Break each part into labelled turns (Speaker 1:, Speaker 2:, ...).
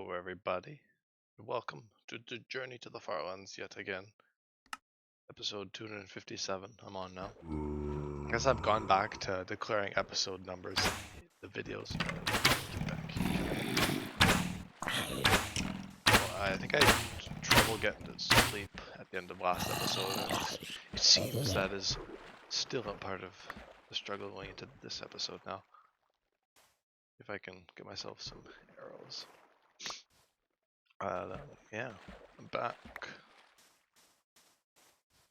Speaker 1: Hello, everybody. Welcome to the journey to the Farlands yet again. Episode 257. I'm on now. I guess I've gone back to declaring episode numbers in the videos. I think I had trouble getting to sleep at the end of last episode, and it seems that is still a part of the struggle going into this episode now. If I can get myself some arrows. Yeah, I'm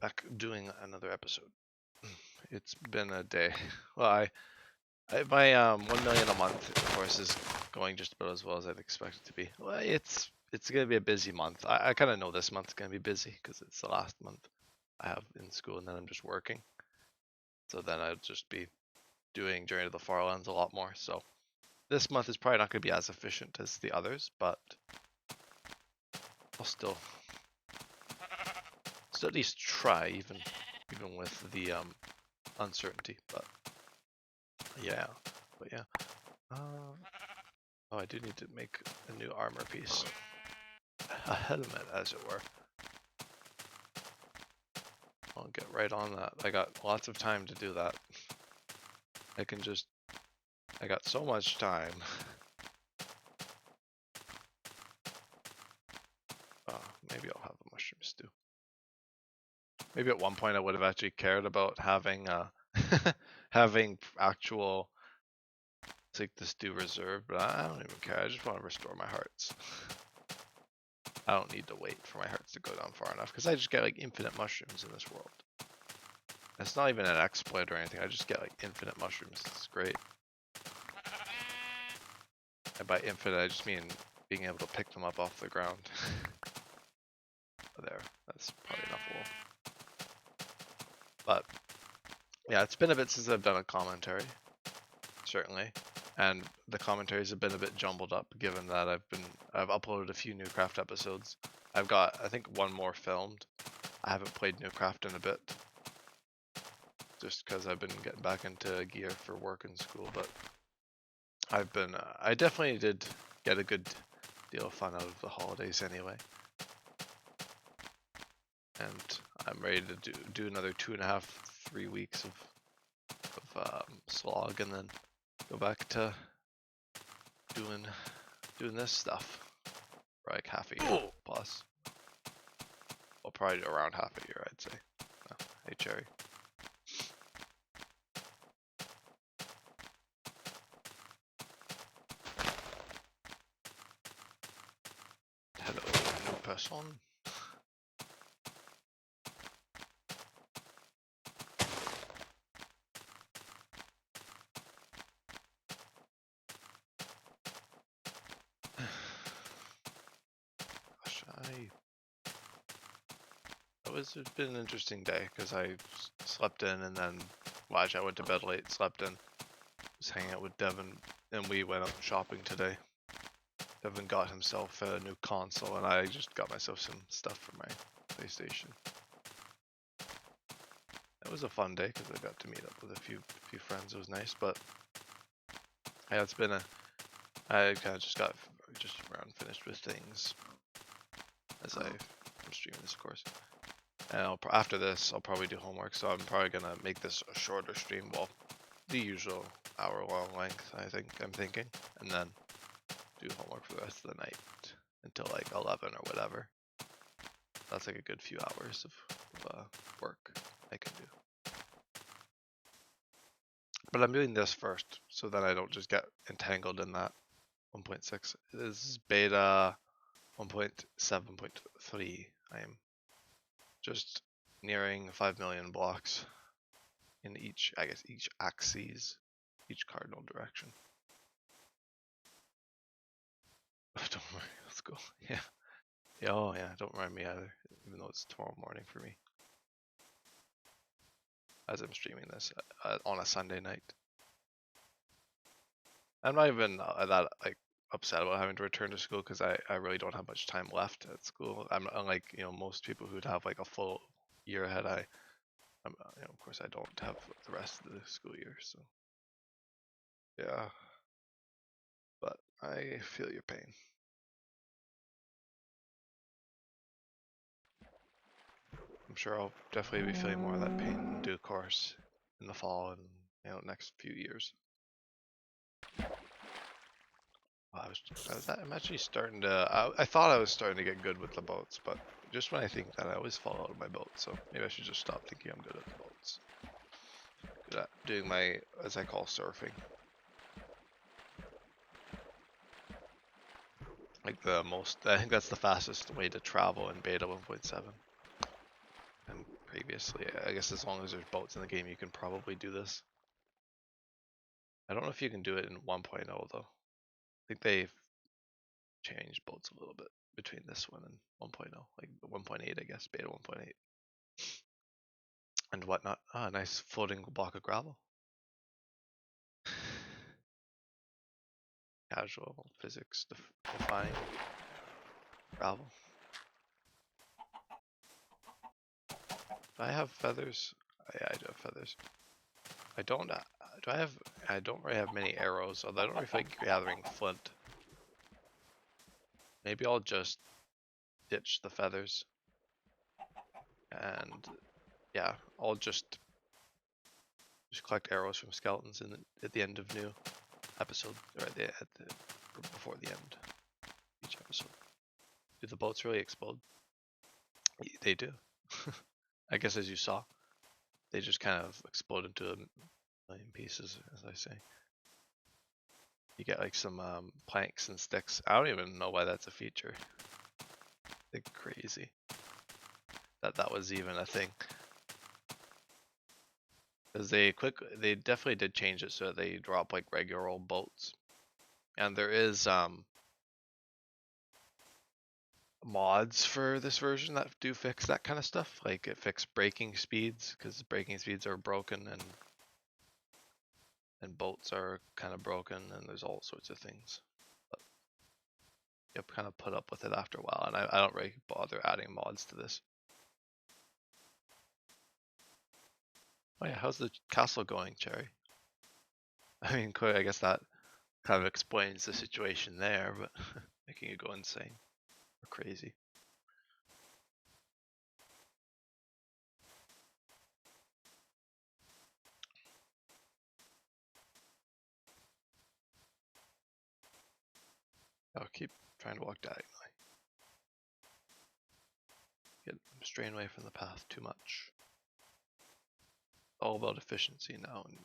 Speaker 1: back doing another episode. It's been a day. Well, my 1 million a month, of course, is going just about as well as I'd expect it to be. Well, it's gonna be a busy month. I kind of know this month's gonna be busy because it's the last month I have in school, and then I'm just working. So then I'll just be doing Journey to the Farlands a lot more. So this month is probably not gonna be as efficient as the others, but I'll still at least try, even with the uncertainty. But yeah. Oh, I do need to make a new armor piece. A helmet, as it were. I'll get right on that. I got lots of time to do that. I got so much time. Maybe I'll have the mushroom stew. Maybe at one point I would have actually cared about having having actual take the stew reserved, but I don't even care. I just want to restore my hearts. I don't need to wait for my hearts to go down far enough because I just get like infinite mushrooms in this world. It's not even an exploit or anything. I just get like infinite mushrooms. It's great. And by infinite, I just mean being able to pick them up off the ground. There, that's probably enough wool. But yeah, it's been a bit since I've done a commentary, certainly, and the commentaries have been a bit jumbled up, given that I've uploaded a few Newcraft episodes. I've got, I think, one more filmed. I haven't played Newcraft in a bit, just because I've been getting back into gear for work and school. But I definitely did get a good deal of fun out of the holidays anyway. And I'm ready to do another 2.5, 3 weeks of slog, and then go back to doing this stuff for like half a year plus. Well, probably around half a year, I'd say. Oh, hey, Cherry. Hello, new person. It's been an interesting day because I slept in and then I went to bed late, slept in, was hanging out with Devin, and we went out shopping today. Devin got himself a new console, and I just got myself some stuff for my PlayStation. It was a fun day because I got to meet up with a few friends. It was nice, but yeah, it's been I kind of just around finished with things as I'm streaming this, of course. And after this, I'll probably do homework, so I'm probably gonna make this a shorter stream. Well, the usual hour-long length, I'm thinking, and then do homework for the rest of the night until like 11 or whatever. That's like a good few hours of work I can do. But I'm doing this first, so that I don't just get entangled in that 1.6. This is beta 1.7.3. I am just nearing 5 million blocks in each axis, each cardinal direction. Don't worry, let's go. Yeah. Oh yeah, don't remind me either, even though it's tomorrow morning for me. As I'm streaming this on a Sunday night. I'm not even that like upset about having to return to school because I really don't have much time left at school. I'm unlike most people who'd have like a full year ahead. Of course I don't have the rest of the school year, so yeah. But I feel your pain. I'm sure I'll definitely be feeling more of that pain in due course in the fall and next few years. I'm actually starting to. I thought I was starting to get good with the boats, but just when I think that, I always fall out of my boat. So maybe I should just stop thinking I'm good at the boats. Good at doing my, as I call, surfing. Like I think that's the fastest way to travel in beta 1.7. And previously, I guess as long as there's boats in the game, you can probably do this. I don't know if you can do it in 1.0 though. I think they've changed boats a little bit between this one and 1.0, like 1.8, I guess, beta 1.8. And whatnot. Ah, nice floating block of gravel. Casual physics defying gravel. Do I have feathers? Yeah, I do have feathers. I don't. Do I have? I don't really have many arrows, although I don't really feel like gathering flint. Maybe I'll just ditch the feathers, and yeah, I'll just collect arrows from skeletons at the end of new episode, or before the end of each episode. Do the boats really explode? They do. I guess as you saw, they just kind of explode into a million pieces, as I say. You get like some planks and sticks. I don't even know why that's a feature. They're crazy that was even a thing. Because they definitely did change it so they drop like regular old boats. And there is mods for this version that do fix that kind of stuff. Like it fixed braking speeds, because braking speeds are broken and boats are kind of broken, and there's all sorts of things. But you have kind of put up with it after a while, and I don't really bother adding mods to this. Oh yeah, how's the castle going, Cherry? I mean, I guess that kind of explains the situation there, but making you go insane or crazy. I'll keep trying to walk diagonally. Get straying away from the path too much. All about efficiency now, and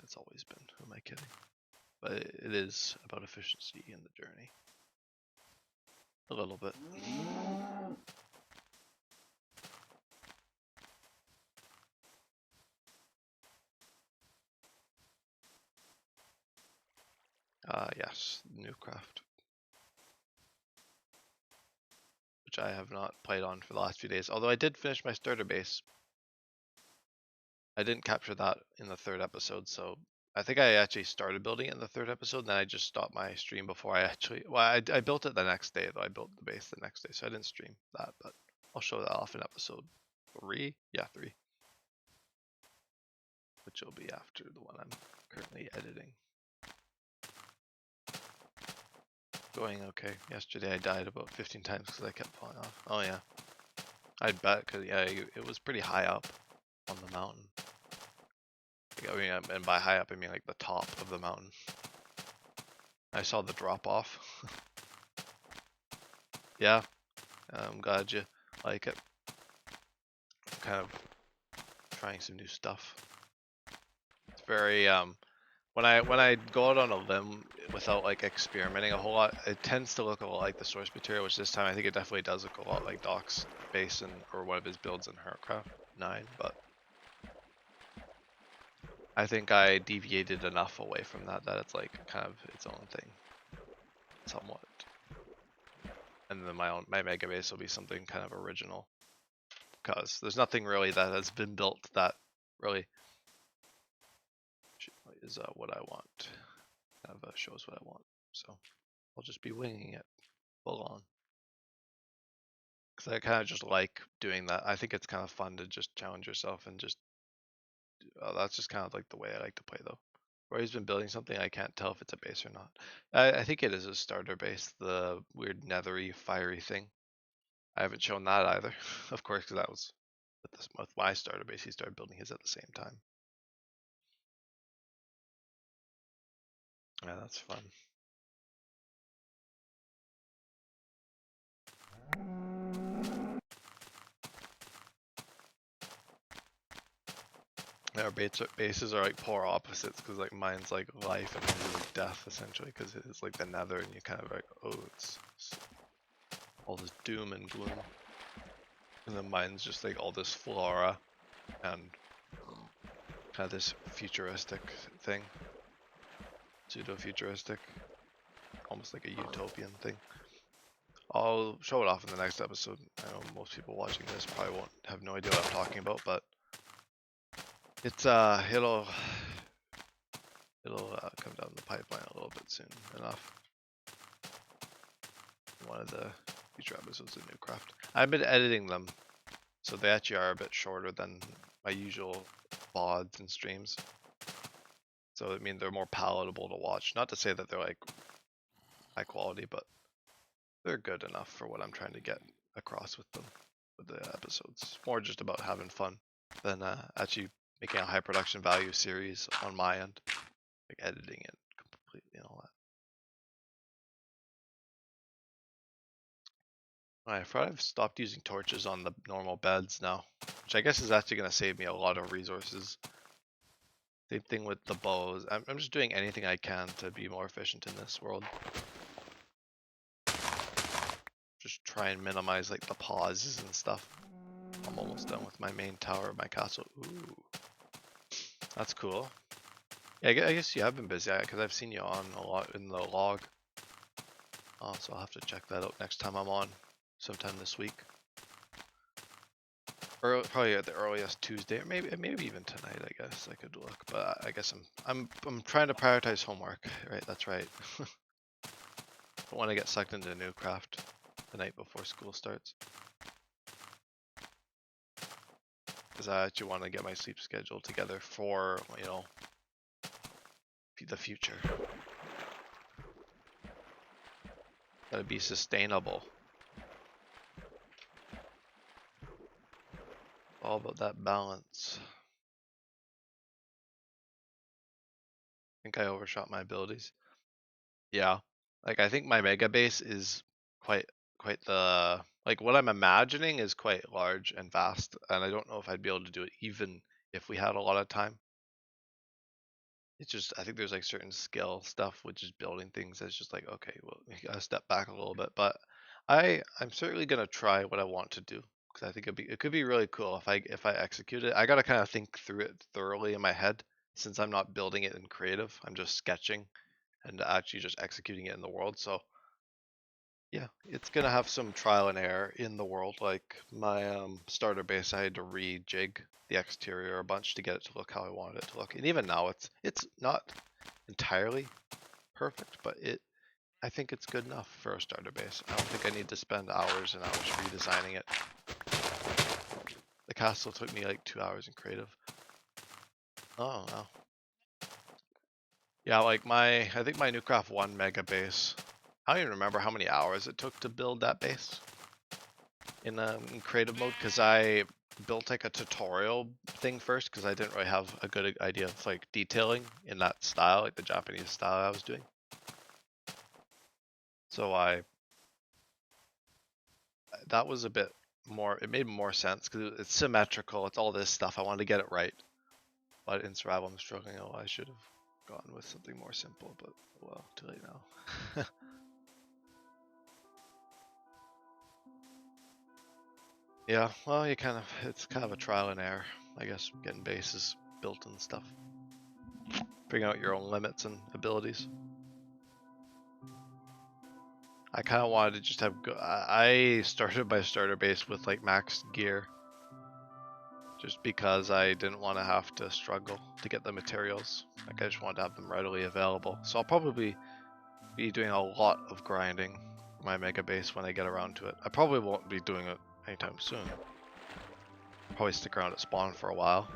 Speaker 1: it's always been. Who am I kidding? But it is about efficiency in the journey. A little bit. Yes, new craft. Which I have not played on for the last few days. Although I did finish my starter base. I didn't capture that in the third episode, so I think I actually started building it in the third episode, and then I just stopped my stream before I actually... Well, I built it the next day, though. I built the base the next day, so I didn't stream that, but I'll show that off in episode 3? Yeah, 3. Which will be after the one I'm currently editing. Going okay. Yesterday I died about 15 times because I kept falling off. Oh yeah. I'd bet, because yeah, it was pretty high up on the mountain. I mean, and by high up I mean like the top of the mountain. I saw the drop off. Yeah, I'm glad you like it. I'm kind of trying some new stuff. It's very when I go out on a limb without like experimenting a whole lot, it tends to look a lot like the source material, which this time I think it definitely does look a lot like Doc's base or one of his builds in Heartcraft 9, but I think I deviated enough away from that it's like kind of its own thing, somewhat. And then my mega base will be something kind of original, because there's nothing really that has been built that really is what I want. Kind of shows what I want. So I'll just be winging it full on. Because I kind of just like doing that. I think it's kind of fun to just challenge yourself and just. That's just kind of like the way I like to play though. Rory's been building something, I can't tell if it's a base or not. I think it is a starter base, the weird nethery, fiery thing. I haven't shown that either, of course, because that was with my starter base, he started building his at the same time. Yeah, that's fun. Our bases are like polar opposites, because like mine's like life and his is like death essentially, because it's like the nether, and you kind of like, oh, it's all this doom and gloom, and then mine's just like all this flora and kind of this futuristic thing, pseudo-futuristic, almost like a utopian thing. I'll show it off in the next episode. I know most people watching this probably won't have no idea what I'm talking about, but it's it'll come down the pipeline a little bit soon enough. One of the future episodes of Newcraft. I've been editing them, so they actually are a bit shorter than my usual VODs and streams. So I mean they're more palatable to watch. Not to say that they're like high quality, but they're good enough for what I'm trying to get across with them, with the episodes. It's more just about having fun than actually making a high production value series on my end, like editing it completely and all that. I thought I've stopped using torches on the normal beds now, which I guess is actually going to save me a lot of resources. Same thing with the bows. I'm just doing anything I can to be more efficient in this world. Just try and minimize like the pauses and stuff. I'm almost done with my main tower of my castle. Ooh, that's cool. Yeah, I guess you have been busy because I've seen you on a lot in the log. So I'll have to check that out next time I'm on, sometime this week. Probably at the earliest Tuesday, or maybe even tonight. I guess I could look, but I guess I'm trying to prioritize homework. Right, that's right. Don't want to get sucked into Newcraft the night before school starts, because I actually want to get my sleep schedule together for, you know, the future. Gotta be sustainable. All about that balance. I think I overshot my abilities. Yeah, like I think my mega base is quite the, like what I'm imagining is quite large and vast, and I don't know if I'd be able to do it even if we had a lot of time. It's just, I think there's like certain skill stuff which is building things that's just like, okay, well, we gotta step back a little bit, but I'm certainly gonna try what I want to do, because I think it could be really cool if I execute it. I gotta kind of think through it thoroughly in my head, since I'm not building it in creative. I'm just sketching and actually just executing it in the world. So yeah, it's gonna have some trial and error in the world. Like my starter base, I had to rejig the exterior a bunch to get it to look how I wanted it to look. And even now, it's not entirely perfect, but I think it's good enough for a starter base. I don't think I need to spend hours and hours redesigning it. The castle took me like 2 hours in creative. Oh wow. Yeah, like I think my Newcraft 1 mega base, I don't even remember how many hours it took to build that base in creative mode, because I built like a tutorial thing first, because I didn't really have a good idea of like detailing in that style, like the Japanese style I was doing. So that was a bit more, it made more sense because it's symmetrical, it's all this stuff. I wanted to get it right, but in survival I'm struggling. Oh, I should have gone with something more simple, but well, too late now. Yeah, well, it's kind of a trial and error, I guess, getting bases built and stuff. Figuring out your own limits and abilities. I kind of wanted to just have, I started my starter base with like max gear, just because I didn't want to have to struggle to get the materials. Like I just wanted to have them readily available. So I'll probably be doing a lot of grinding for my mega base when I get around to it. I probably won't be doing it anytime soon. Probably stick around at spawn for a while.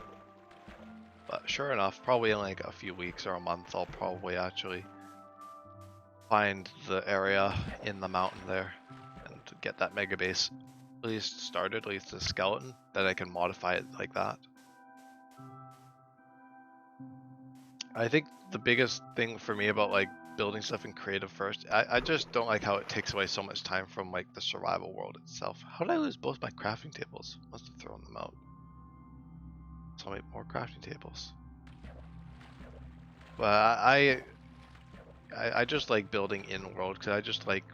Speaker 1: But sure enough, probably in like a few weeks or a month, I'll probably actually find the area in the mountain there and get that mega base at least started, at least a skeleton, that I can modify it like that. I think the biggest thing for me about like building stuff in creative first, I just don't like how it takes away so much time from like the survival world itself. How did I lose both my crafting tables? Must have thrown them out. So I'll make more crafting tables. But I just like building in world because I just like,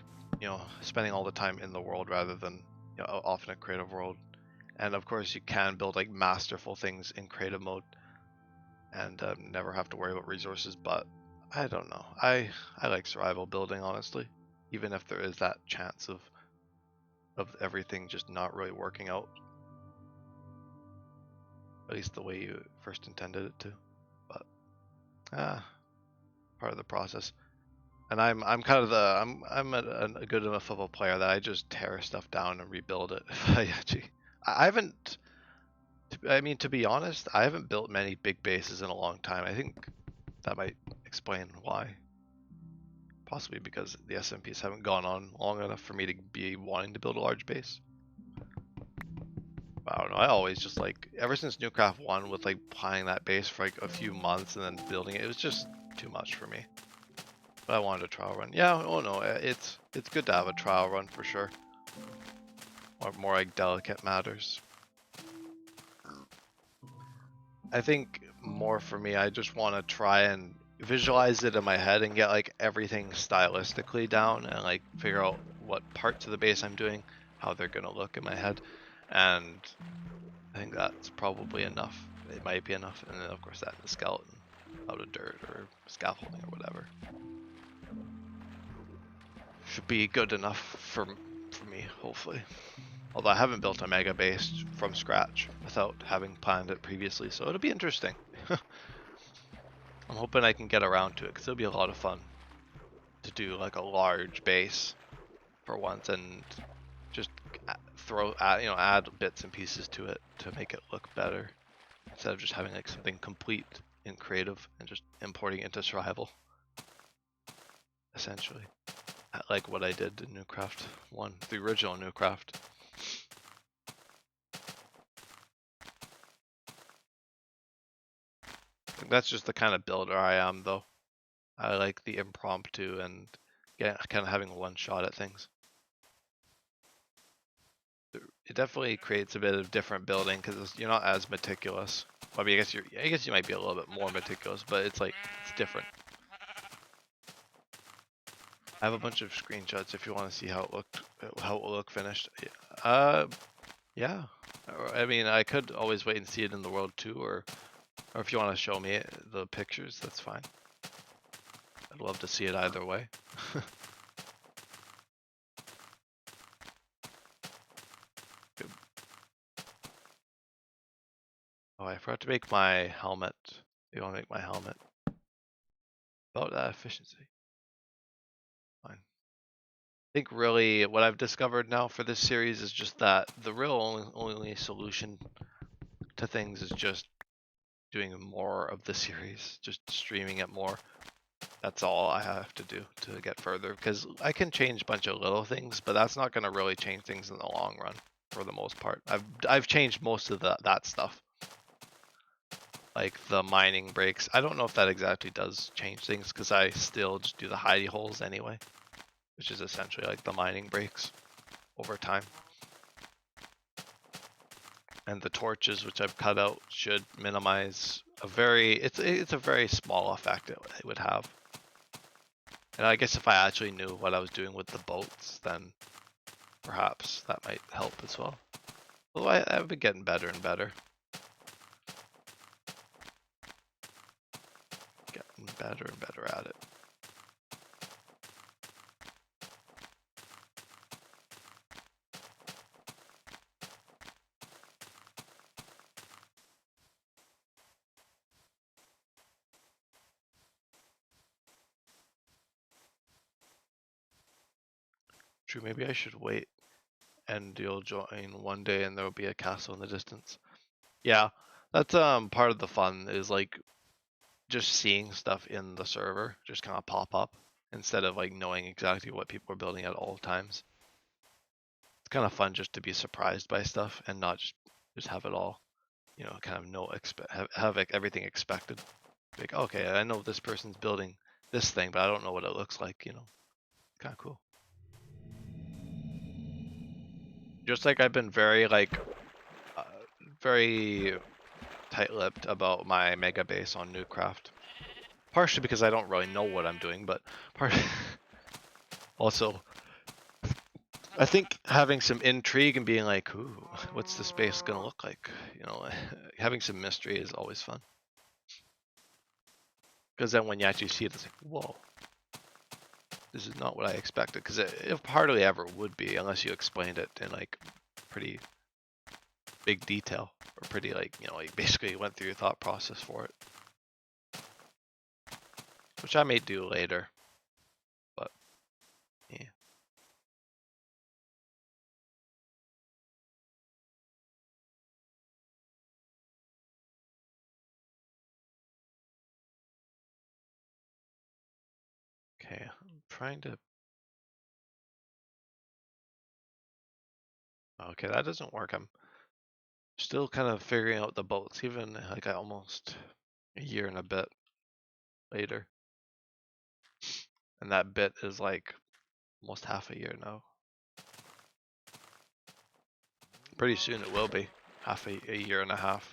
Speaker 1: you know, spending all the time in the world rather than, you know, often a creative world. And of course you can build like masterful things in creative mode and never have to worry about resources, but I don't know. I like survival building, honestly, even if there is that chance of everything just not really working out, at least the way you first intended it to. But part of the process. And I'm kind of the I'm a good enough of a player that I just tear stuff down and rebuild it. I haven't. I mean, to be honest, I haven't built many big bases in a long time. I think that might explain why. Possibly because the SMPs haven't gone on long enough for me to be wanting to build a large base. But I don't know, I always just like, ever since Newcraft 1 with like planning that base for like a few months and then building it, it was just too much for me. But I wanted a trial run. Yeah, oh no, it's good to have a trial run for sure. Or more like delicate matters. I think more for me, I just want to try and visualize it in my head and get like everything stylistically down and like figure out what parts of the base I'm doing, how they're gonna look in my head, and I think that's probably enough. It might be enough, and then of course that and the skeleton out of dirt or scaffolding or whatever should be good enough for me, hopefully. Although I haven't built a mega base from scratch without having planned it previously, so it'll be interesting. I'm hoping I can get around to it because it'll be a lot of fun to do like a large base for once and just add bits and pieces to it to make it look better instead of just having like something complete in creative and just importing it into survival. Essentially, like what I did in Newcraft 1, the original Newcraft. I think that's just the kind of builder I am, though. I like the impromptu and kind of having one shot at things. It definitely creates a bit of different building because you're not as meticulous. Well, I mean, I guess you might be a little bit more meticulous, but it's like it's different. I have a bunch of screenshots if you want to see how it will look finished. Yeah. I mean, I could always wait and see it in the world too, or if you want to show me the pictures, that's fine. I'd love to see it either way. Oh, I forgot to make my helmet. You want to make my helmet? About that efficiency. Fine. I think really what I've discovered now for this series is just that the real only solution to things is just doing more of the series, just streaming it more. That's all I have to do to get further, because I can change a bunch of little things, but that's not going to really change things in the long run for the most part. I've changed most of that stuff. Like the mining breaks. I don't know if that exactly does change things because I still just do the hidey holes anyway, which is essentially like the mining breaks over time. And the torches, which I've cut out, should minimize it's a very small effect it would have. And I guess if I actually knew what I was doing with the boats, then perhaps that might help as well. Although I've been getting better and better. Getting better and better at it. True, maybe I should wait and you'll join one day and there'll be a castle in the distance. Yeah, that's part of the fun is like just seeing stuff in the server just kind of pop up instead of like knowing exactly what people are building at all times. kind of fun just to be surprised by stuff and not just have it all, you know, kind of have like everything expected. Like, okay, I know this person's building this thing, but I don't know what it looks like, you know. Kind of cool. Just like I've been very very tight-lipped about my mega base on Newcraft. Partially because I don't really know what I'm doing, but also I think having some intrigue and being like, ooh, what's the space gonna look like? You know, having some mystery is always fun. Because then when you actually see it, it's like, whoa, this is not what I expected. Because it hardly ever would be unless you explained it in like pretty big detail or pretty like, you know, like basically went through your thought process for it. Which I may do later, but yeah. Okay, I'm trying to. Okay, that doesn't work. I'm still kind of figuring out the boats, even like almost a year and a bit later. And that bit is like almost half a year now. Pretty soon it will be a year and a half.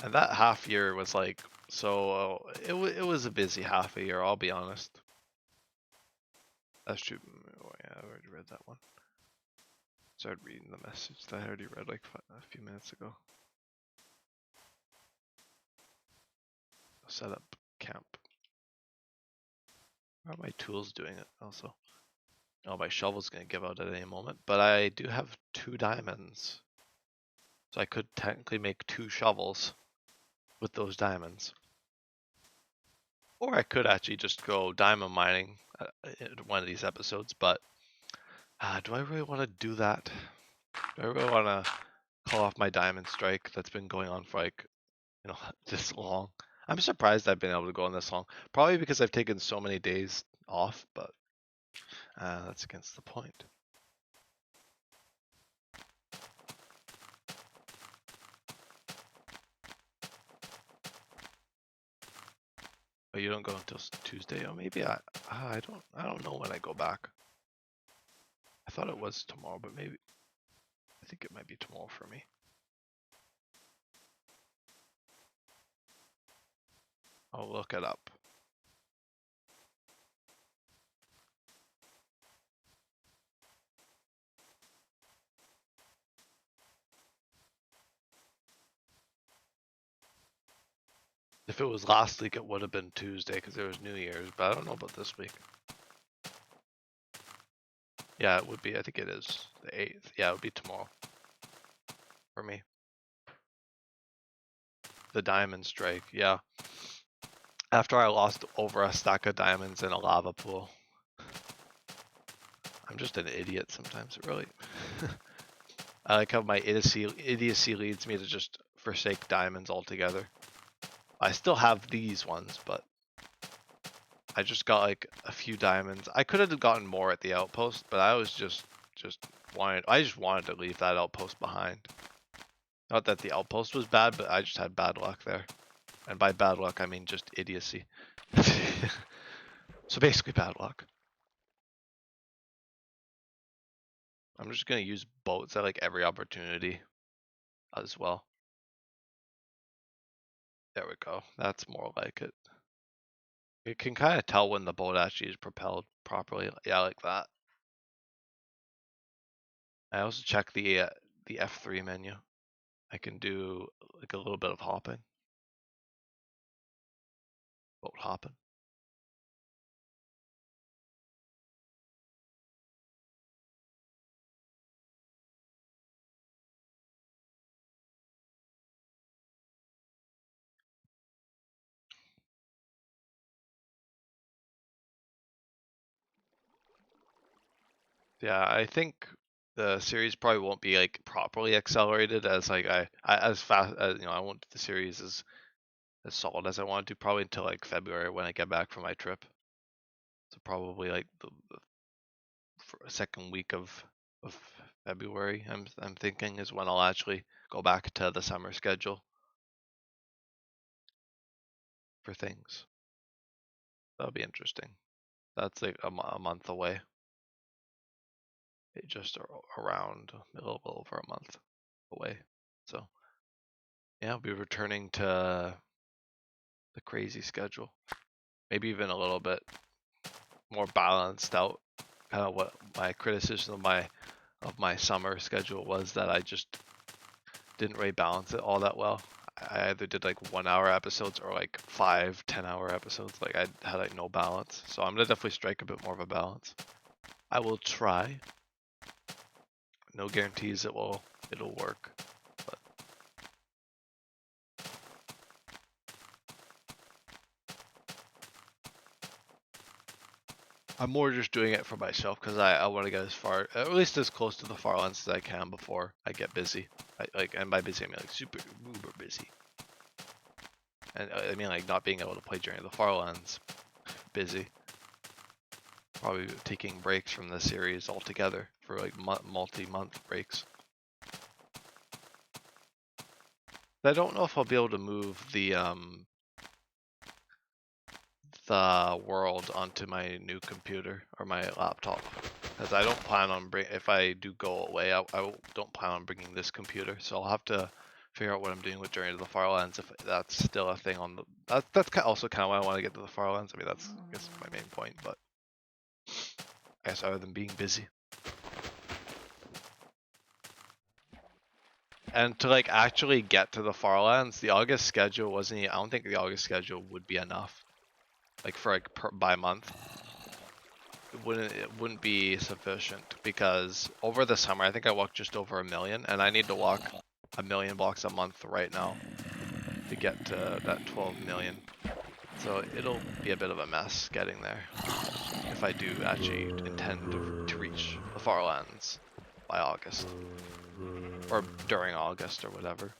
Speaker 1: And that half year was like, so it was a busy half a year, I'll be honest. That's true. Oh, yeah, I already read that one. Started reading the message that I already read like a few minutes ago. Set up camp. How are my tools doing it also? Oh, my shovel's gonna give out at any moment, but I do have 2 diamonds. So I could technically make 2 shovels with those diamonds. Or I could actually just go diamond mining in one of these episodes, but do I really want to do that? Do I really want to call off my diamond strike that's been going on for like, you know, this long? I'm surprised I've been able to go on this long. Probably because I've taken so many days off, but that's against the point. Oh, you don't go until Tuesday? Oh, maybe I don't know when I go back. I thought it was tomorrow, but maybe I think it might be tomorrow for me. I'll look it up. If it was last week, it would have been Tuesday because there was New Year's, but I don't know about this week. Yeah, it would be. I think it is the 8th. Yeah, it would be tomorrow for me. The diamond strike, yeah. After I lost over a stack of diamonds in a lava pool. I'm just an idiot sometimes, really. I like how my idiocy leads me to just forsake diamonds altogether. I still have these ones, but I just got like a few diamonds. I could have gotten more at the outpost, but I was just I just wanted to leave that outpost behind. Not that the outpost was bad, but I just had bad luck there. And by bad luck, I mean just idiocy. So basically bad luck. I'm just gonna use boats at like every opportunity as well. There we go. That's more like it. You can kind of tell when the boat actually is propelled properly. Yeah, like that. I also check the F3 menu. I can do like a little bit of hopping. Boat hopping. Yeah, I think the series probably won't be like properly accelerated as like I as fast as I won't do the series as solid as I want to probably until like February when I get back from my trip. So probably like the second week of February. I'm thinking is when I'll actually go back to the summer schedule for things. That'll be interesting. That's like a month away. Just around a little over a month away. So yeah, I'll be returning to the crazy schedule. Maybe even a little bit more balanced out. Kind of what my criticism of my summer schedule was, that I just didn't really balance it all that well. I either did like 1 hour episodes or like 5-10 hour episodes. Like I had like no balance. So I'm gonna definitely strike a bit more of a balance. I will try. No guarantees it'll work. But I'm more just doing it for myself because I want to get as far, at least as close to the Farlands as I can before I get busy. And by busy I mean like super uber busy. And I mean like not being able to play during the Farlands, busy. Probably taking breaks from the series altogether for like multi-month breaks. I don't know if I'll be able to move the world onto my new computer or my laptop, because I don't plan on if I do go away, I don't plan on bringing this computer, so I'll have to figure out what I'm doing with Journey to the Farlands, if that's still a thing on the that's also kind of why I want to get to the Farlands. I mean, that's I guess my main point, but I guess other than being busy. And to like actually get to the Farlands, the August schedule wasn't. I don't think the August schedule would be enough. Like for like by month, it wouldn't be sufficient, because over the summer I think I walked just over 1 million, and I need to walk 1 million blocks a month right now to get to that 12 million. So it'll be a bit of a mess getting there if I do actually intend to reach the Farlands by August, or during August or whatever.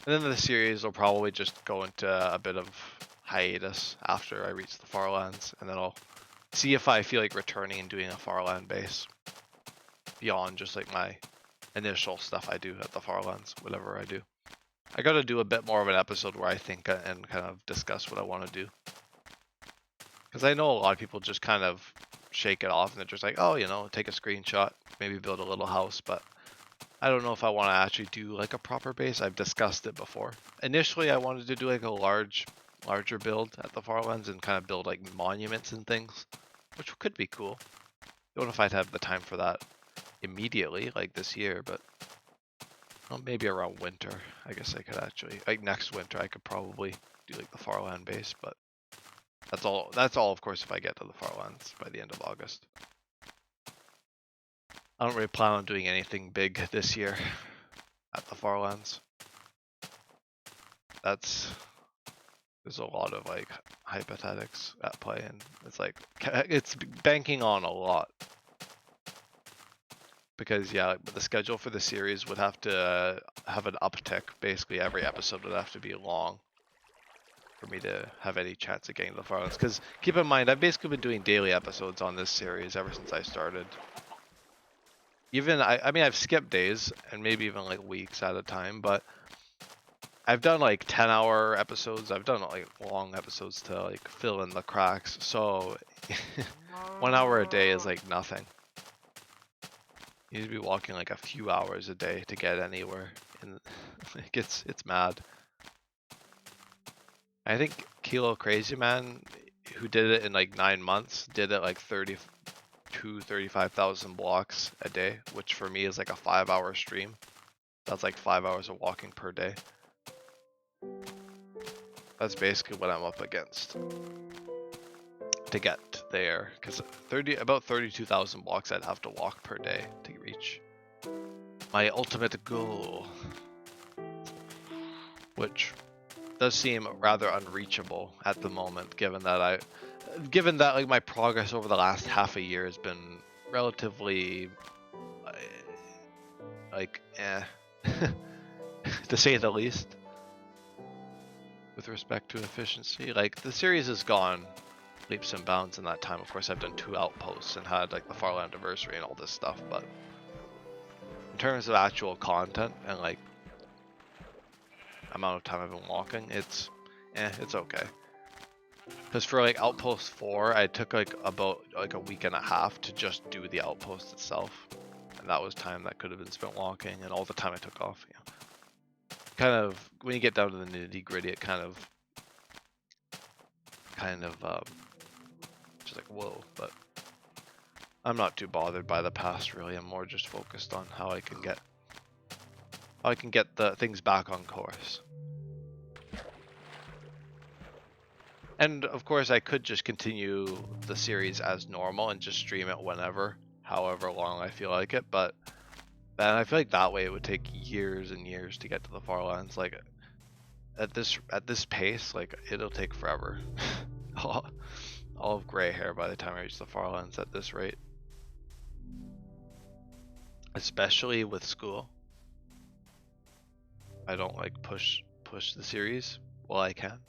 Speaker 1: And then the series will probably just go into a bit of hiatus after I reach the Farlands, and then I'll see if I feel like returning and doing a Farland base beyond just like my initial stuff I do at the Farlands, whatever I do. I gotta do a bit more of an episode where I think and kind of discuss what I want to do. Because I know a lot of people just kind of shake it off and they're just like, oh, you know, take a screenshot, maybe build a little house, but I don't know if I want to actually do like a proper base. I've discussed it before. Initially, I wanted to do like a larger build at the Farlands and kind of build like monuments and things, which could be cool. Don't know if I'd have the time for that immediately, like this year, but well, maybe around winter. I guess I could actually, like next winter, I could probably do like the Farland base, but that's all of course if I get to the Farlands by the end of August. I don't really plan on doing anything big this year at the Farlands. There's a lot of like hypothetics at play, and it's like it's banking on a lot, because yeah, the schedule for the series would have to have an uptick. Basically every episode would have to be long for me to have any chance of getting to the Farlands, because keep in mind I've basically been doing daily episodes on this series ever since I started. Even I mean I've skipped days and maybe even like weeks at a time, but I've done like 10-hour episodes. I've done like long episodes to like fill in the cracks. So 1 hour a day is like nothing. You need to be walking like a few hours a day to get anywhere, and it's mad. I think Kilo Crazy Man, who did it in like 9 months, did it like 35,000 blocks a day, which for me is like a 5-hour stream. That's like 5 hours of walking per day. That's basically what I'm up against to get there, because about 32,000 blocks I'd have to walk per day to reach my ultimate goal, which does seem rather unreachable at the moment, given that like my progress over the last half a year has been relatively like to say the least, with respect to efficiency. Like the series is gone leaps and bounds in that time. Of course, I've done 2 outposts and had like the Farland anniversary and all this stuff, but in terms of actual content and like amount of time I've been walking, it's okay. Because for like Outpost 4, I took like about like a week and a half to just do the outpost itself. And that was time that could have been spent walking, and all the time I took off, you know. Kind of, when you get down to the nitty gritty, it kind of just like, whoa, but I'm not too bothered by the past really. I'm more just focused on how I can get the things back on course. And of course I could just continue the series as normal and just stream it whenever, however long I feel like it, but then I feel like that way it would take years and years to get to the Farlands. Like at this pace, like it'll take forever. I'll have gray hair by the time I reach the Farlands at this rate. Especially with school. I don't like push the series while I can.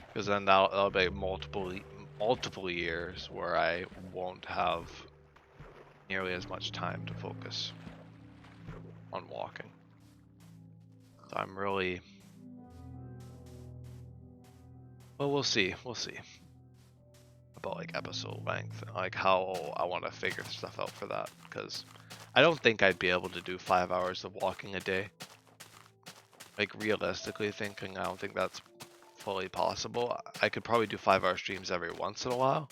Speaker 1: Because then that'll be multiple years where I won't have nearly as much time to focus on walking. So I'm really, well, we'll see about like episode length and like how I want to figure stuff out for that, because I don't think I'd be able to do 5 hours of walking a day. Like realistically thinking, I don't think that's fully possible. I could probably do 5-hour streams every once in a while,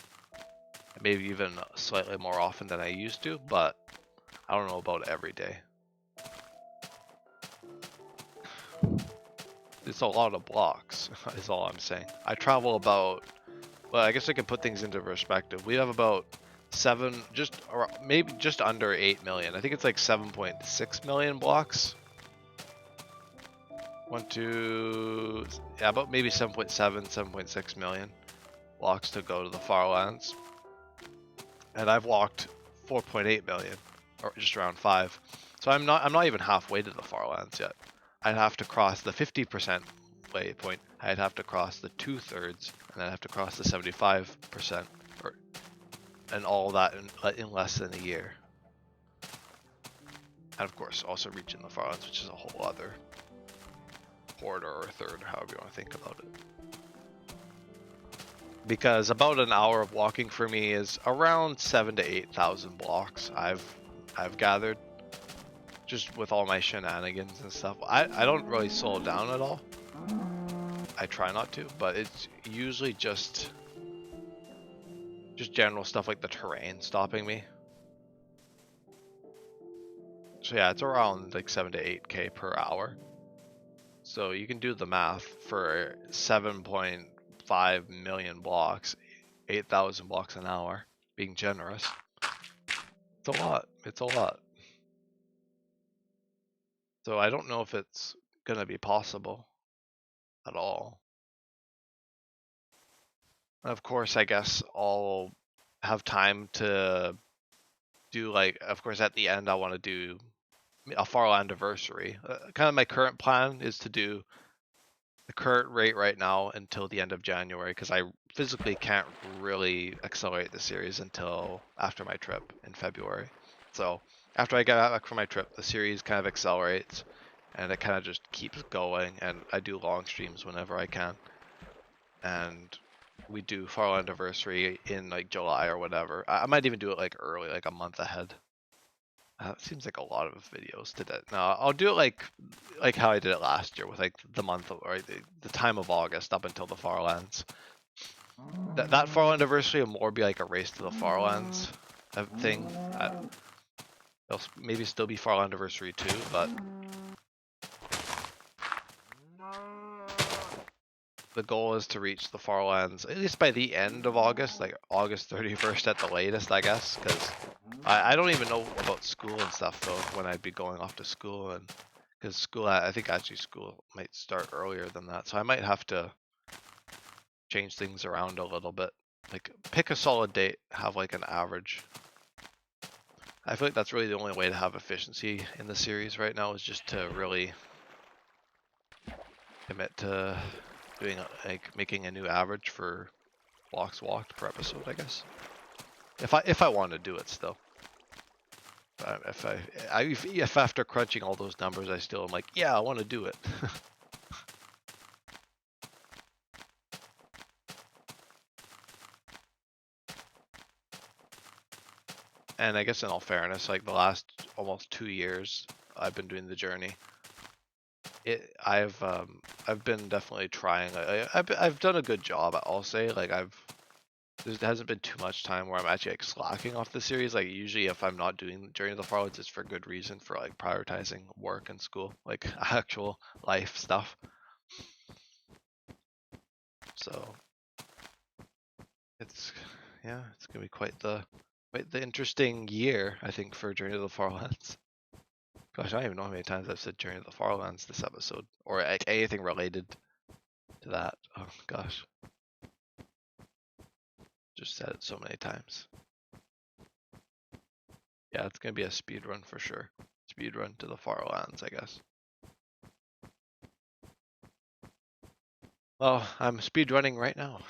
Speaker 1: maybe even slightly more often than I used to, but I don't know about every day. It's a lot of blocks, is all I'm saying. I travel about, well, I guess I can put things into perspective. We have about maybe just under 8 million. I think it's like 7.6 million blocks. About maybe 7.6 million blocks to go to the Farlands. And I've walked 4.8 million, or just around 5. So I'm not even halfway to the Farlands yet. I'd have to cross the 50% waypoint. I'd have to cross the 2/3, and then I'd have to cross the 75%, and all that in less than a year. And of course, also reaching the Farlands, which is a whole other quarter or third, however you want to think about it. Because about an hour of walking for me is around 7,000 to 8,000 blocks. I've gathered, just with all my shenanigans and stuff. I don't really slow down at all. I try not to, but it's usually just general stuff like the terrain stopping me. So yeah, it's around like 7 to 8K per hour. So you can do the math for 7.5 million blocks, 8,000 blocks an hour, being generous. It's a lot. It's a lot. So I don't know if it's gonna be possible at all. Of course, I guess I'll have time to do, like, of course at the end I want to do a Farland anniversary. Kind of my current plan is to do the current rate right now until the end of January, because I physically can't really accelerate the series until after my trip in February. So after I get back from my trip, the series kind of accelerates and it kind of just keeps going, and I do long streams whenever I can. And we do Farland anniversary in like July or whatever. I might even do it like early, like a month ahead. It seems like a lot of videos to that. No, I'll do it like how I did it last year, with like the month or the time of August up until the Farlands. That Farland anniversary will more be like a race to the Farlands thing. It'll maybe still be Farland anniversary too, but the goal is to reach the Farlands at least by the end of August, like August 31st at the latest, I guess, because I don't even know about school and stuff though, when I'd be going off to school, and because school, I think actually school might start earlier than that, so I might have to change things around a little bit, like pick a solid date, have like an average. I feel like that's really the only way to have efficiency in the series right now, is just to really commit to doing like making a new average for blocks walked per episode, I guess. If I want to do it still. If after crunching all those numbers I still am like, yeah, I want to do it. And I guess in all fairness, like the last almost 2 years I've been doing the journey. I've been definitely trying. I've done a good job, I'll say. Like there hasn't been too much time where I'm actually like slacking off the series. Like usually if I'm not doing Journey of the Farlands, it's for good reason, for like prioritizing work and school, like actual life stuff. So it's gonna be quite the interesting year, I think, for Journey of the Farlands. Gosh, I don't even know how many times I've said Journey of the Farlands this episode, or like anything related to that. Oh gosh, just said it so many times. Yeah, it's gonna be a speed run for sure. Speed run to the Farlands, I guess. Well, I'm speed running right now.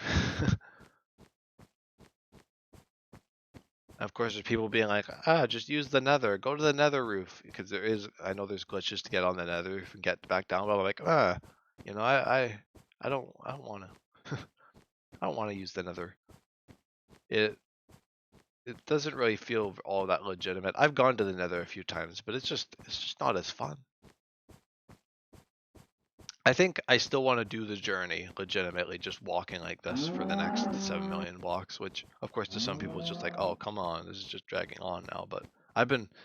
Speaker 1: Of course, there's people being like, just use the nether, go to the nether roof, because I know there's glitches to get on the nether roof and get back down, but I'm like, you know, I don't want to, I don't want to use the nether. It doesn't really feel all that legitimate. I've gone to the nether a few times, but it's just not as fun. I think I still want to do the journey legitimately, just walking like this for the next 7 million blocks, which of course to some people is just like, oh, come on, this is just dragging on now. But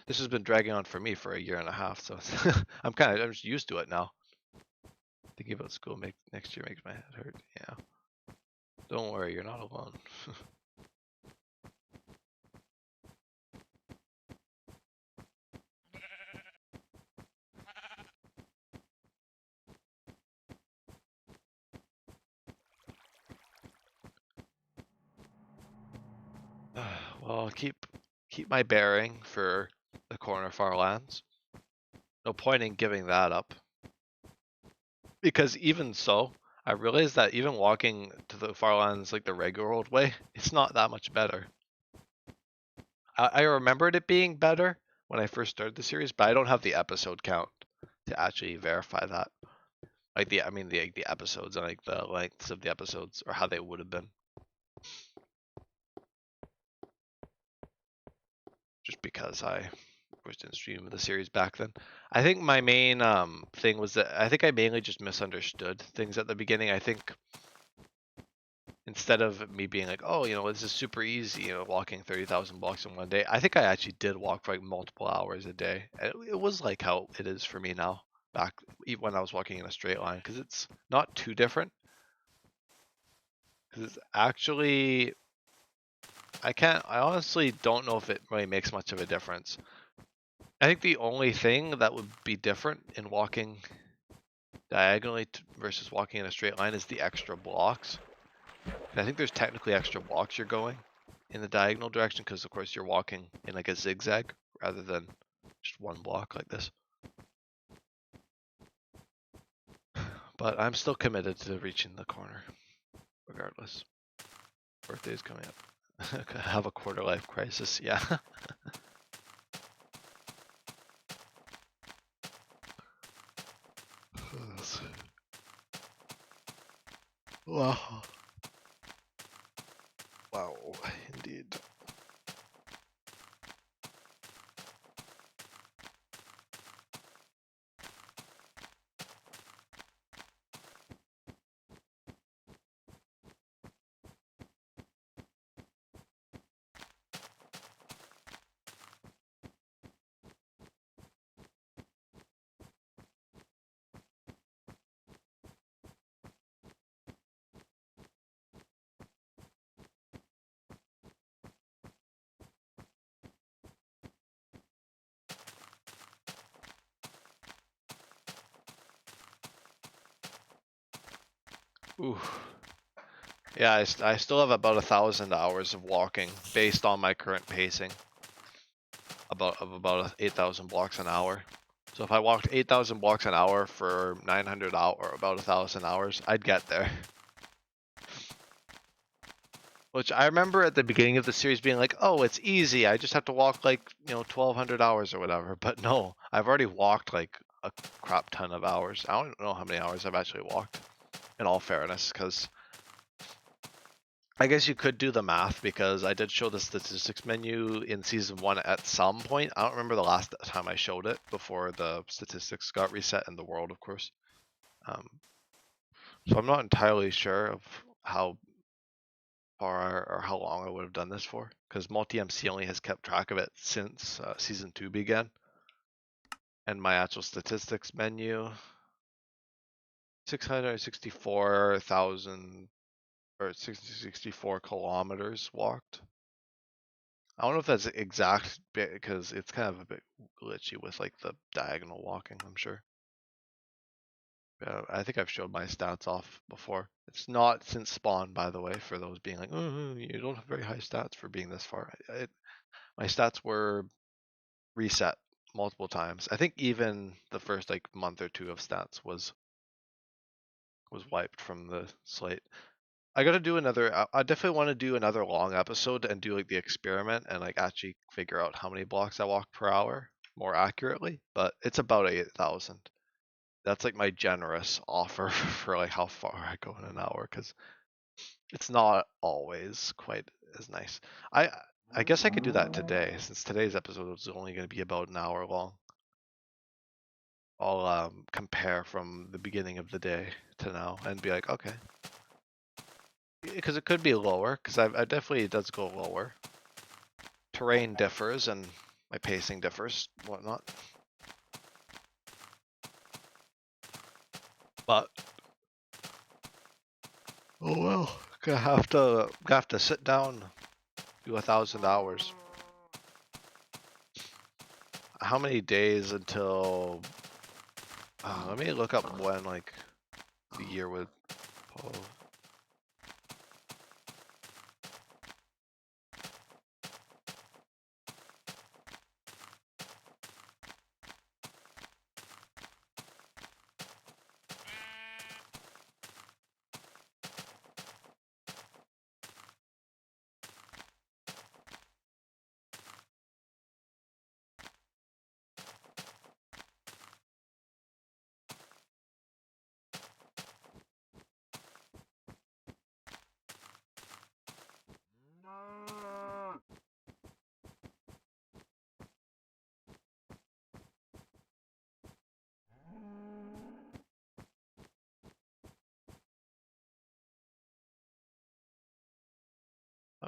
Speaker 1: this has been dragging on for me for a year and a half, so I'm just used to it now. Thinking about school next year makes my head hurt. Yeah. Don't worry, you're not alone. Well, I'll keep my bearing for the corner Farlands. No point in giving that up. Because even so, I realized that even walking to the Farlands like the regular old way, it's not that much better. I remembered it being better when I first started the series, but I don't have the episode count to actually verify that. Like the episodes and like the lengths of the episodes or how they would have been. Just because I didn't stream the series back then. I think my main thing was that I think I mainly just misunderstood things at the beginning. I think instead of me being like, oh, you know, this is super easy, you know, walking 30,000 blocks in one day, I think I actually did walk for like multiple hours a day. It was like how it is for me now, back even when I was walking in a straight line, because it's not too different. Because it's actually, I honestly don't know if it really makes much of a difference. I think the only thing that would be different in walking diagonally versus walking in a straight line is the extra blocks. And I think there's technically extra blocks you're going in the diagonal direction because of course you're walking in like a zigzag rather than just one block like this. But I'm still committed to reaching the corner regardless. Birthday's coming up. Have a quarter life crisis, yeah. Wow. Wow, indeed. Ooh. Yeah, I still have about 1,000 hours of walking based on my current pacing. About 8,000 blocks an hour. So if I walked 8,000 blocks an hour for 900 hours, or about 1,000 hours, I'd get there. Which I remember at the beginning of the series being like, oh, it's easy. I just have to walk like, 1,200 hours or whatever. But no, I've already walked like a crap ton of hours. I don't know how many hours I've actually walked, in all fairness, because I guess you could do the math, because I did show the statistics menu in season 1 at some point. I don't remember the last time I showed it before the statistics got reset in the world, of course. So I'm not entirely sure of how far or how long I would have done this for, because multi-MC only has kept track of it since season 2 began. And my actual statistics menu, 664,000 or 64 kilometers walked. I don't know if that's exact, because it's kind of a bit glitchy with like the diagonal walking, I'm sure. I think I've showed my stats off before. It's not since spawn, by the way, for those being like, oh, you don't have very high stats for being this far. My stats were reset multiple times. I think even the first like month or 2 of stats was wiped from the slate. I gotta do another. I definitely want to do another long episode and do like the experiment and like actually figure out how many blocks I walk per hour more accurately. But it's about 8,000. That's like my generous offer for like how far I go in an hour, because it's not always quite as nice. I guess I could do that today, since today's episode was only going to be about an hour long. I'll compare from the beginning of the day to now and be like, okay, because it could be lower, because I definitely, it does go lower. Terrain differs and my pacing differs, whatnot. But oh well, gonna have to sit down, do 1,000 hours. How many days until? Let me look up when like the year would. Oh,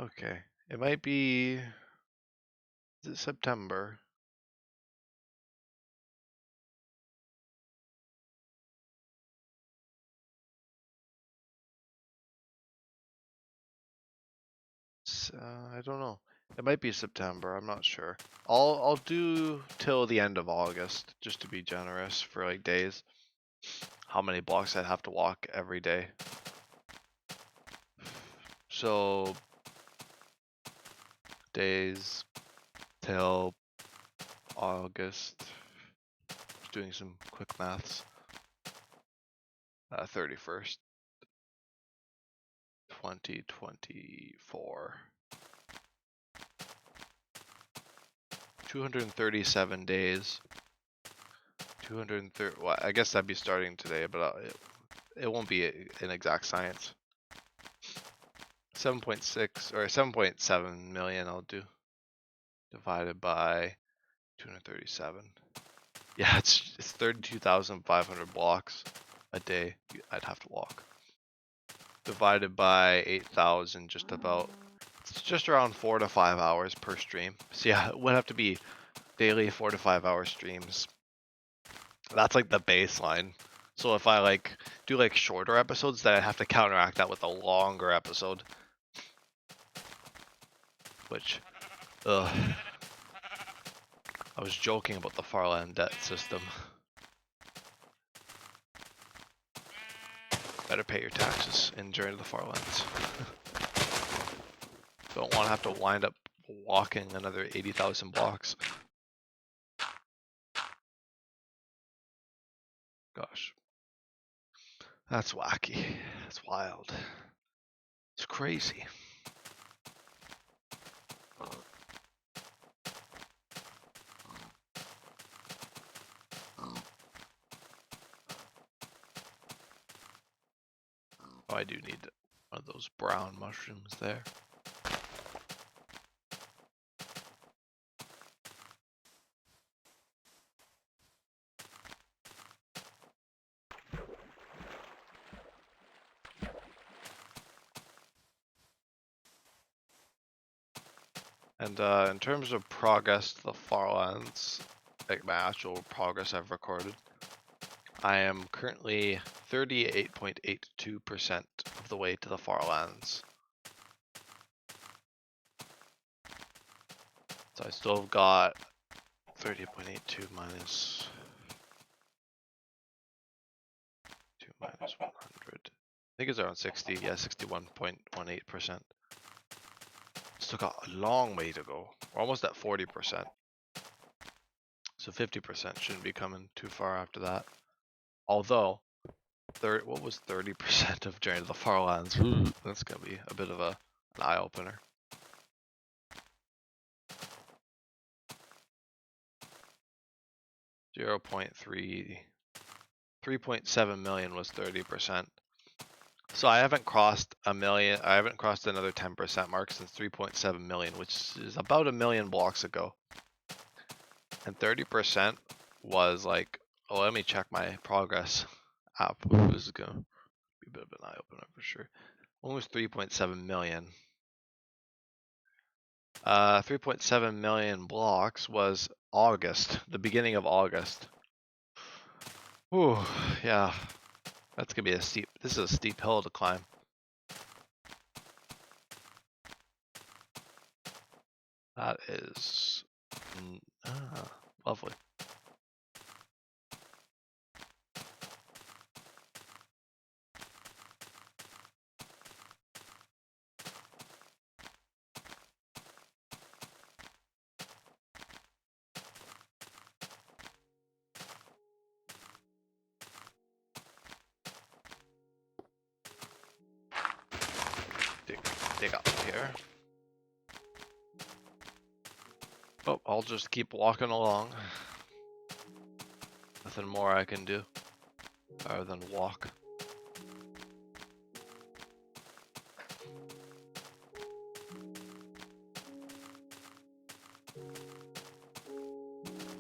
Speaker 1: okay, it might be. Is it September? I don't know. It might be September. I'm not sure. I'll do till the end of August, just to be generous for like days. How many blocks I'd have to walk every day. So days till August. Just doing some quick maths. 31st, 2024. 237 days. 230. Well, I guess that'd be starting today, but it won't be an exact science. 7.6 or 7.7 million I'll do. Divided by 237. Yeah, it's 32,500 blocks a day I'd have to walk. Divided by 8,000, just about. It's just around 4 to 5 hours per stream. So yeah, it would have to be daily 4 to 5 hour streams. That's like the baseline. So if I like do like shorter episodes, then I have to counteract that with a longer episode. Which, ugh. I was joking about the Farland debt system. Better pay your taxes in during the Farlands. Don't want to have to wind up walking another 80,000 blocks. Gosh. That's wacky. That's wild. It's crazy. Oh, I do need one of those brown mushrooms there. And in terms of progress to the Farlands, like my actual progress I've recorded, I am currently 38.82% of the way to the Farlands. So I still have got 30.82 minus 2 minus 100. I think it's around 60, yeah, 61.18%. Still got a long way to go. We're almost at 40%. So 50% shouldn't be coming too far after that. Although, what was 30% of Journey to the Farlands? That's gonna be a bit of an eye-opener. $3.7 million was 30%. So I haven't crossed a million. I haven't crossed another 10% mark since 3.7 million, which is about a million blocks ago. And 30% was like, oh, let me check my progress app. This is gonna be a bit of an eye opener for sure. Almost 3.7 million. 3.7 million blocks was August, the beginning of August. Whew, yeah. That's gonna be a steep, this is a steep hill to climb. That is lovely. Dig up here. Oh, I'll just keep walking along. Nothing more I can do other than walk.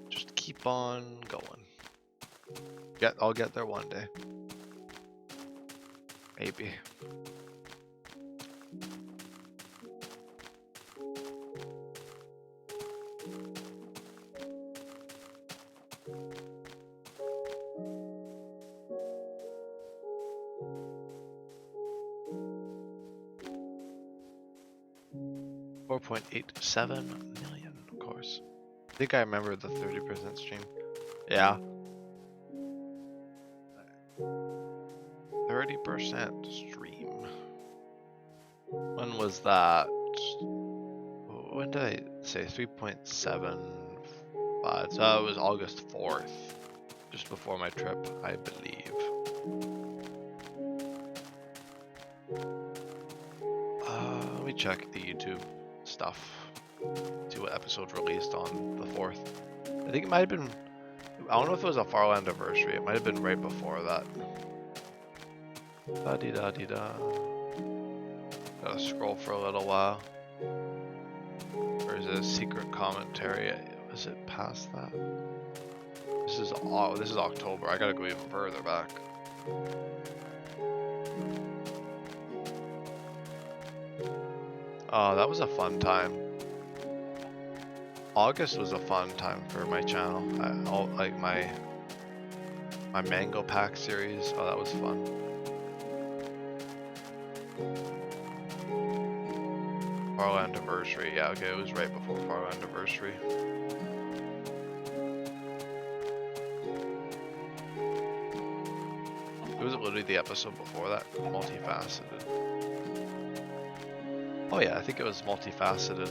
Speaker 1: Just keep on going. I'll get there one day. Maybe. $4.87 million, of course. I think I remember the 30% stream. Yeah. 30% stream. When was that? When did I say 3.75? So it was August 4th, just before my trip, I believe. Let me check the YouTube stuff. See what episode released on the 4th. I think it might have been, I don't know if it was a Farland anniversary. It might have been right before that. Da-dee-da-dee-da. Gotta scroll for a little while. Or is it a secret commentary? Was it past that? This is October. I gotta go even further back. Oh, that was a fun time. August was a fun time for my channel. Like my Mango Pack series. Oh, that was fun. Farland anniversary. Yeah, okay, it was right before Farland anniversary. It was literally the episode before that, multifaceted. Oh yeah, I think it was multifaceted.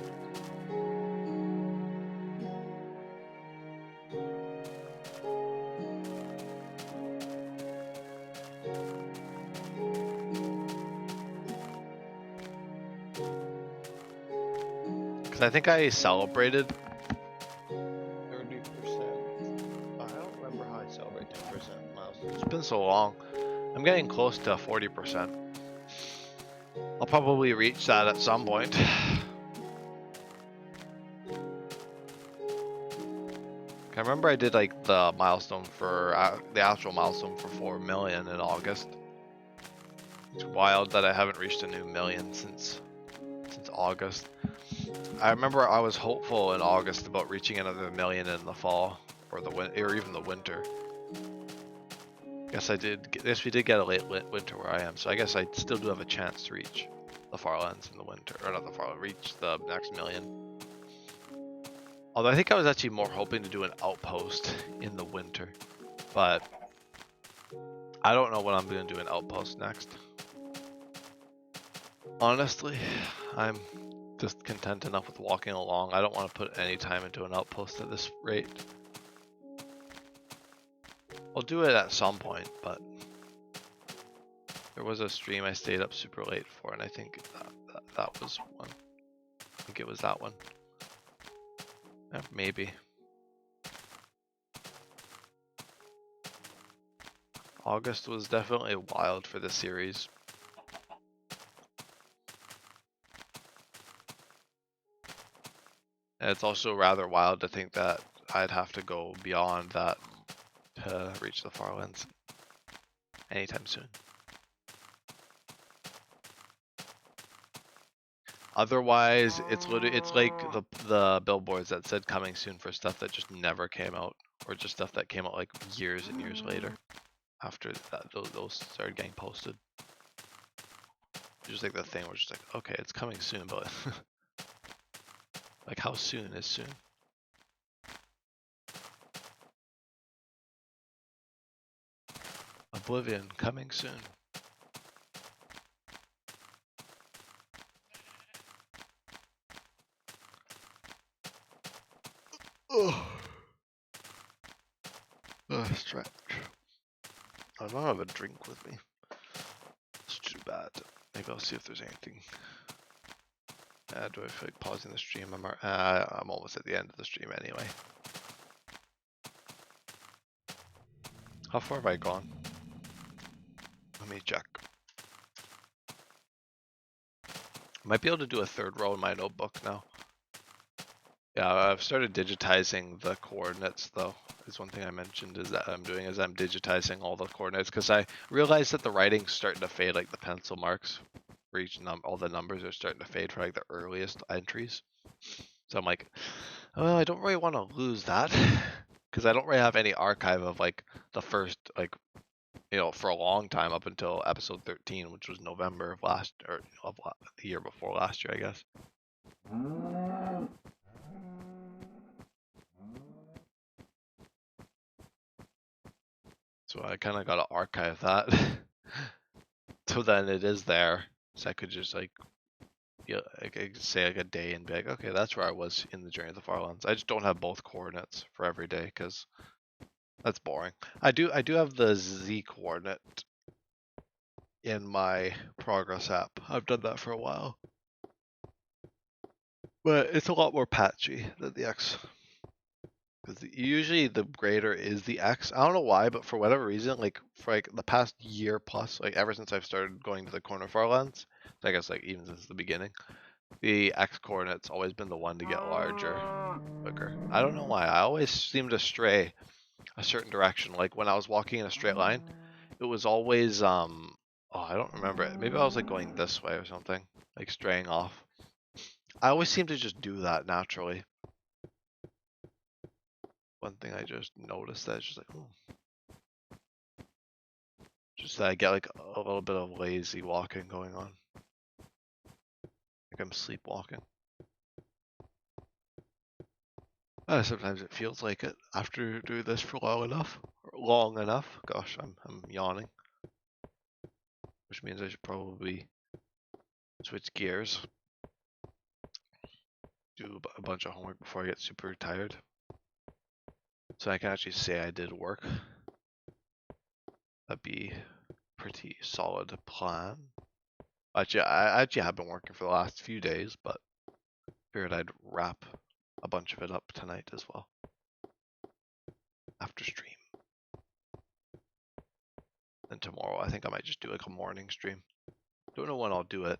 Speaker 1: Because I think I celebrated 30%. I don't remember how I celebrate 10% milestone. It's been so long. I'm getting close to 40%. I'll probably reach that at some point. I remember I did like the milestone for the actual milestone for 4 million in August. It's wild that I haven't reached a new million since August. I remember I was hopeful in August about reaching another million in the fall or even the winter. Guess we did get a late winter where I am, so I guess I still do have a chance to reach the Farlands in the winter, or not the Farlands, reach the next million. Although I think I was actually more hoping to do an outpost in the winter, but I don't know when I'm going to do an outpost next. Honestly, I'm just content enough with walking along. I don't want to put any time into an outpost at this rate. I'll do it at some point, but there was a stream I stayed up super late for, and I think that was one. I think it was that one. Yeah, maybe. August was definitely wild for the series. And it's also rather wild to think that I'd have to go beyond that to reach the Farlands anytime soon. Otherwise, it's like the billboards that said coming soon for stuff that just never came out, or just stuff that came out like years and years later after that those started getting posted. Just like the thing where it's just like, okay, it's coming soon, but like how soon is soon? Oblivion coming soon. Oh, stretch. I don't have a drink with me. It's too bad. Maybe I'll see if there's anything. Do I feel like pausing the stream? I'm almost at the end of the stream anyway. How far have I gone? Let me check. Might be able to do a third row in my notebook now. Yeah, I've started digitizing the coordinates though. Is one thing I mentioned is that I'm digitizing all the coordinates because I realized that the writing's starting to fade, like the pencil marks for each all the numbers are starting to fade for like the earliest entries. So I'm like, oh, I don't really want to lose that because I don't really have any archive of like the first, like, you know, for a long time up until episode 13, which was November of the year before last year, I guess. So I kind of got to archive that. So then it is there. So I could just like, yeah, I could say like a day and be like, okay, that's where I was in the Journey of the Farlands. I just don't have both coordinates for every day because that's boring. I do have the Z coordinate in my progress app. I've done that for a while. But it's a lot more patchy than the X. Because usually the grader is the X. I don't know why, but for whatever reason, like for like the past year plus, like ever since I've started going to the corner Farlands, I guess like even since the beginning, the X coordinate's always been the one to get larger quicker. I don't know why. I always seem to stray a certain direction. Like when I was walking in a straight line, it was always oh, I don't remember it. Maybe I was like going this way or something, like straying off. I always seem to just do that naturally. One thing I just noticed that it's just like, just that I get like a little bit of lazy walking going on. Like I'm sleepwalking. Sometimes it feels like it after doing this for long enough. Gosh, I'm yawning. Which means I should probably switch gears. Do a bunch of homework before I get super tired. So I can actually say I did work. That'd be a pretty solid plan. Actually, I have been working for the last few days, but figured I'd wrap a bunch of it up tonight as well after stream. And tomorrow, I think I might just do like a morning stream. Don't know when I'll do it,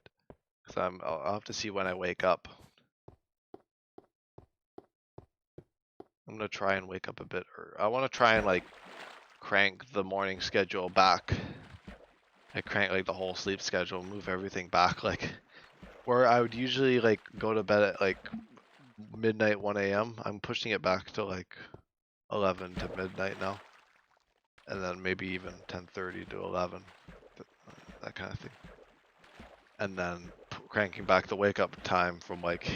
Speaker 1: because I'll have to see when I wake up. I'm gonna try and wake up a bit, or I want to try and like crank the morning schedule back. I crank like the whole sleep schedule, move everything back, like where I would usually like go to bed at like midnight, 1 a.m. I'm pushing it back to like 11 to midnight now, and then maybe even 10:30 to 11, that kind of thing. And then cranking back the wake up time from like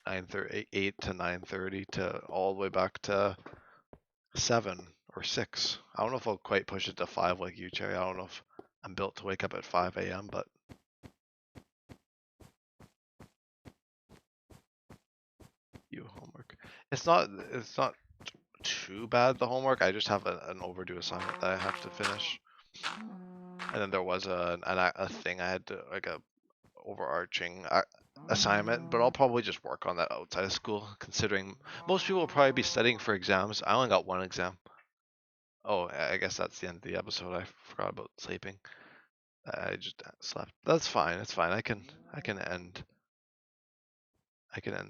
Speaker 1: 9:30, 8 to 9:30 to all the way back to 7 or 6. I don't know if I'll quite push it to 5 like you, Cherry. I don't know if I'm built to wake up at 5 a.m., but you homework. It's not too bad, the homework. I just have an overdue assignment that I have to finish. And then there was a thing I had to, like a overarching assignment, but I'll probably just work on that outside of school, considering most people will probably be studying for exams. I only got one exam. Oh, I guess that's the end of the episode. I forgot about sleeping. I just slept. That's fine. It's fine. I can end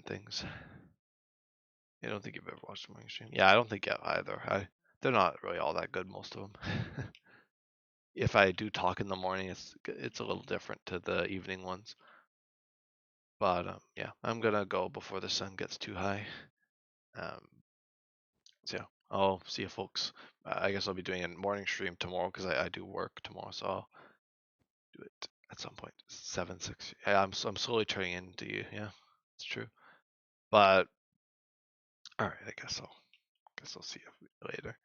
Speaker 1: things. I don't think you've ever watched a morning stream. Yeah, I don't think you have either. They're not really all that good, most of them. If I do talk in the morning, it's a little different to the evening ones. But yeah, I'm gonna go before the sun gets too high. So yeah, I'll see you folks. I guess I'll be doing a morning stream tomorrow because I do work tomorrow, so I'll do it at some point. 7, 6. Yeah, I'm slowly turning into you. Yeah, it's true. But all right, I guess I'll see you later.